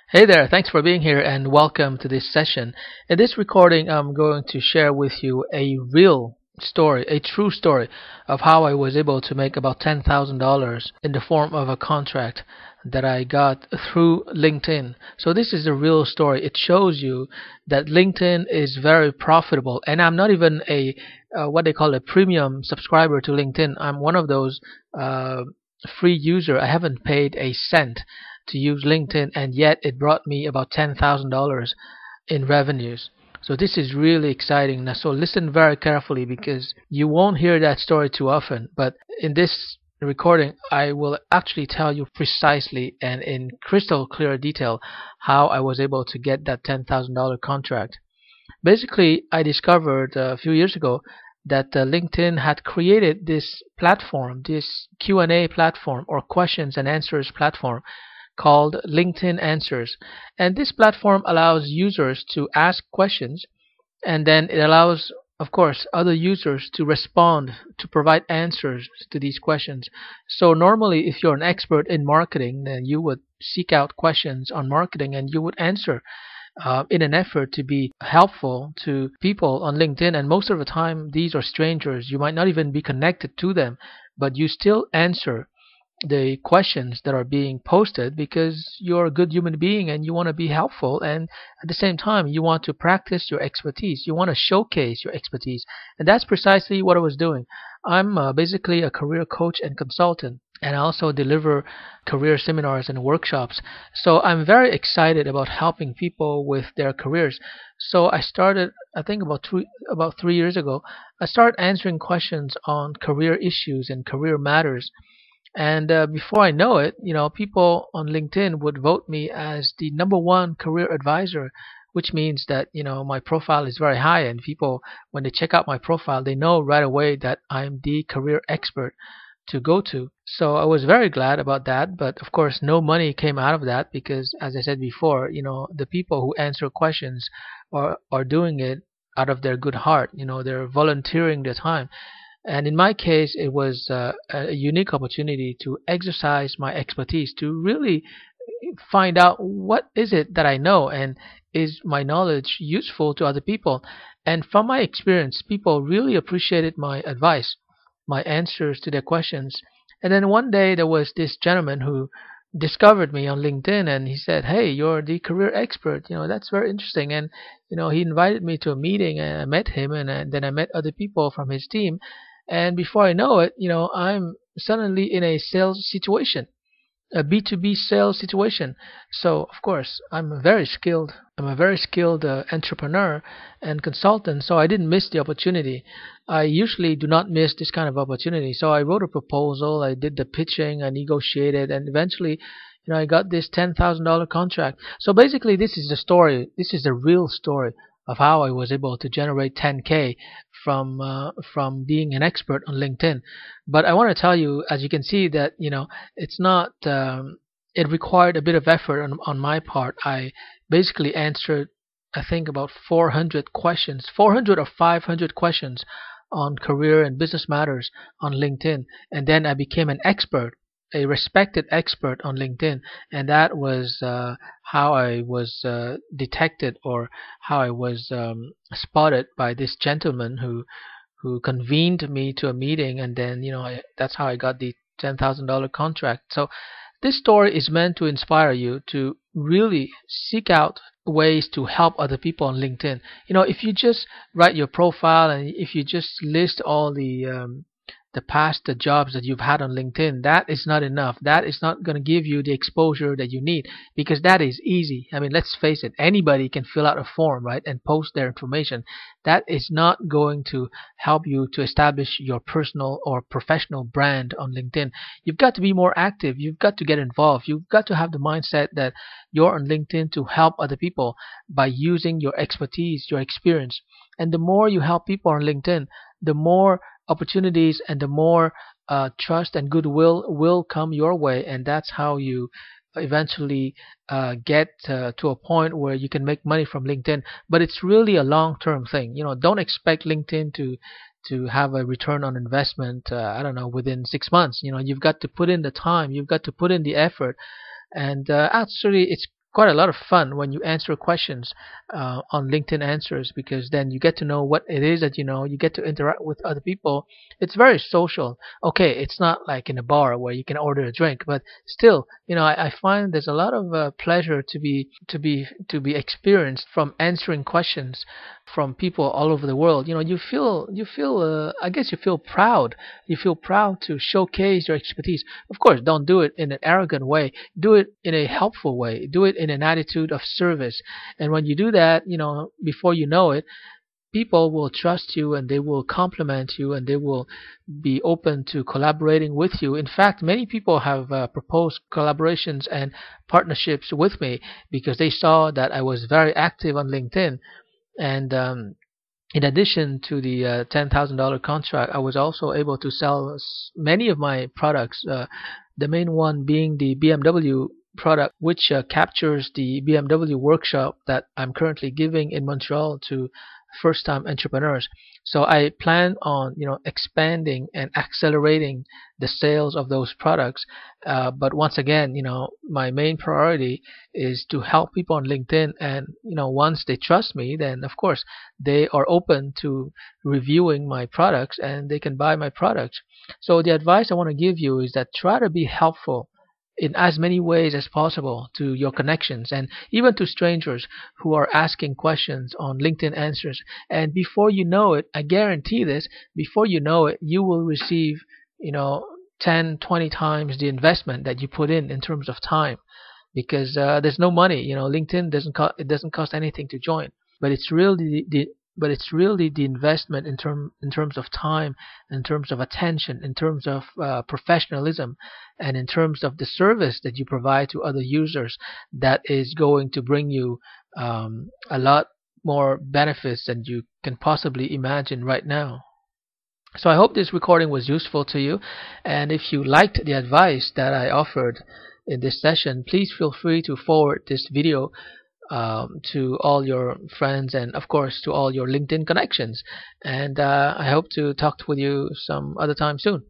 Hey there, thanks for being here and welcome to this session. In this recording, I'm going to share with you a real story, a true story of how I was able to make about $10,000 in the form of a contract that I got through LinkedIn. So this is a real story. It shows you that LinkedIn is very profitable, and I'm not even a what they call a premium subscriber to LinkedIn. I'm one of those uh, free user. I haven't paid a cent to use LinkedIn, and yet it brought me about $10,000 in revenues. So this is really exciting. Now, so listen very carefully because you won't hear that story too often. But in this recording, I will actually tell you precisely and in crystal clear detail how I was able to get that $10,000 contract. Basically, I discovered a few years ago that LinkedIn had created this platform, this Q&A platform or questions and answers platform called LinkedIn Answers. And this platform allows users to ask questions, and then it allows, of course, other users to respond, to provide answers to these questions. So normally, if you're an expert in marketing, then you would seek out questions on marketing and you would answer in an effort to be helpful to people on LinkedIn. And most of the time, these are strangers. You might not even be connected to them, but you still answer the questions that are being posted because you're a good human being and you want to be helpful, and at the same time you want to practice your expertise, you want to showcase your expertise. And that's precisely what I was doing. I'm basically a career coach and consultant, and I also deliver career seminars and workshops. So I'm very excited about helping people with their careers. So I started, I think about 3 years ago, I started answering questions on career issues and career matters. And before I know it, people on LinkedIn would vote me as the number one career advisor, which means that, my profile is very high, and people, when they check out my profile, they know right away that I'm the career expert to go to. So I was very glad about that, but of course, no money came out of that because, as I said before, the people who answer questions are doing it out of their good heart. They're volunteering their time. And in my case, it was a unique opportunity to exercise my expertise, to really find out what is it that I know, and is my knowledge useful to other people. And from my experience, people really appreciated my advice, my answers to their questions. And then one day there was this gentleman who discovered me on LinkedIn, and he said, "Hey, you're the career expert. That's very interesting." And he invited me to a meeting, and I met him, and then I met other people from his team. And before I know it, I'm suddenly in a sales situation, a B2B sales situation. So of course, I'm a very skilled entrepreneur and consultant. So I didn't miss the opportunity. I usually do not miss this kind of opportunity. So I wrote a proposal, I did the pitching, I negotiated, and eventually, I got this $10,000 contract. So basically, this is the story. This is the real story of how I was able to generate 10K from being an expert on LinkedIn. But I want to tell you, as you can see, that it's not. It required a bit of effort on my part. I basically answered, I think, about 400 questions, 400 or 500 questions on career and business matters on LinkedIn, and then I became an expert, a respected expert on LinkedIn, and that was how I was detected, or how I was spotted by this gentleman who convened me to a meeting, and then that's how I got the $10,000 contract. So this story is meant to inspire you to really seek out ways to help other people on LinkedIn. If you just write your profile and if you just list all the past jobs that you've had on LinkedIn, that is not enough. That is not going to give you the exposure that you need, because that is easy. I mean, let's face it, anybody can fill out a form, right, and post their information. That is not going to help you to establish your personal or professional brand on LinkedIn. You've got to be more active. You've got to get involved. You've got to have the mindset that you're on LinkedIn to help other people by using your expertise, your experience. And the more you help people on LinkedIn, the more opportunities and the more trust and goodwill will come your way, and that's how you eventually get to a point where you can make money from LinkedIn. But it's really a long-term thing. Don't expect LinkedIn to have a return on investment. I don't know, within 6 months. You've got to put in the time, you've got to put in the effort, and actually it's quite a lot of fun when you answer questions on LinkedIn Answers, because then you get to know what it is that you know. You get to interact with other people. It's very social. Okay, it's not like in a bar where you can order a drink, but still, I find there's a lot of pleasure to be experienced from answering questions from people all over the world. You feel I guess you feel proud. You feel proud to showcase your expertise. Of course, don't do it in an arrogant way. Do it in a helpful way. Do it in an attitude of service. And when you do that, before you know it, people will trust you and they will compliment you and they will be open to collaborating with you. In fact, many people have proposed collaborations and partnerships with me because they saw that I was very active on LinkedIn. And in addition to the $10,000 contract, I was also able to sell many of my products. The main one being the BMW product, which captures the BMW workshop that I'm currently giving in Montreal to first-time entrepreneurs. So I plan on expanding and accelerating the sales of those products. But once again, my main priority is to help people on LinkedIn. And once they trust me, then of course they are open to reviewing my products and they can buy my products. So the advice I want to give you is that try to be helpful in as many ways as possible to your connections and even to strangers who are asking questions on LinkedIn Answers. And before you know it, I guarantee this, before you know it, you will receive, 10, 20 times the investment that you put in terms of time, because there's no money. LinkedIn doesn't cost anything to join, but it's really the investment in terms of time, in terms of attention, in terms of professionalism, and in terms of the service that you provide to other users that is going to bring you a lot more benefits than you can possibly imagine right now. So I hope this recording was useful to you, and if you liked the advice that I offered in this session, please feel free to forward this video to all your friends and of course to all your LinkedIn connections. And I hope to talk with you some other time soon.